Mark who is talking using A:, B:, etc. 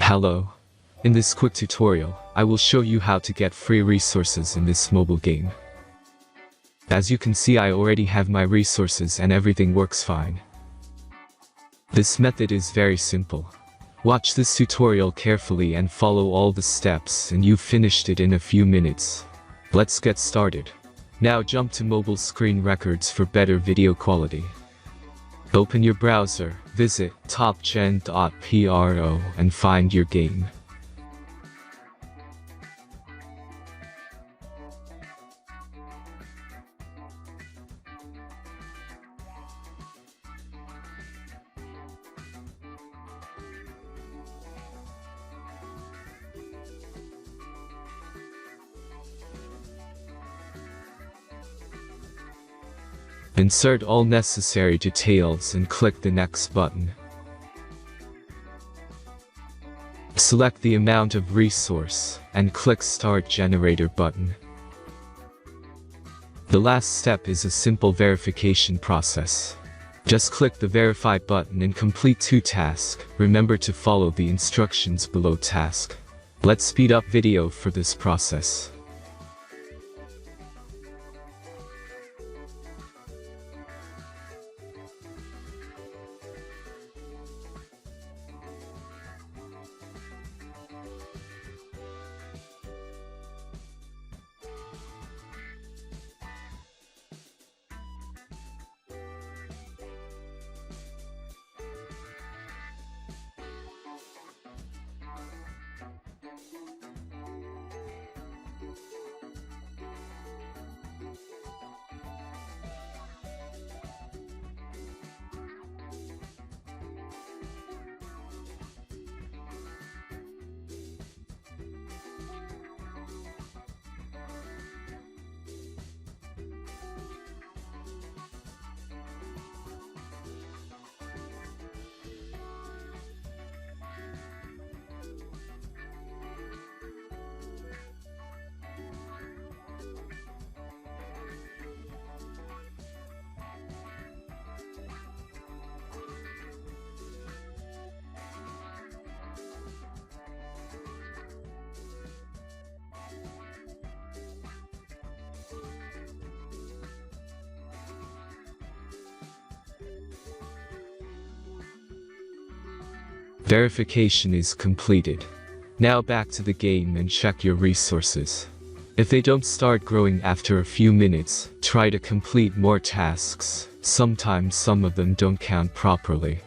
A: Hello. In this quick tutorial, I will show you how to get free resources in this mobile game. As you can see, I already have my resources and everything works fine. This method is very simple. Watch this tutorial carefully and follow all the steps and you've finished it in a few minutes. Let's get started. Now jump to mobile screen records for better video quality. Open your browser, visit topgen.pro and find your game. Insert all necessary details and click the Next button. Select the amount of resource and click Start Generator button. The last step is a simple verification process. Just click the Verify button and complete 2 tasks. Remember to follow the instructions below task. Let's speed up video for this process. Verification is completed. Now back to the game and check your resources. If they don't start growing after a few minutes, try to complete more tasks. Sometimes some of them don't count properly.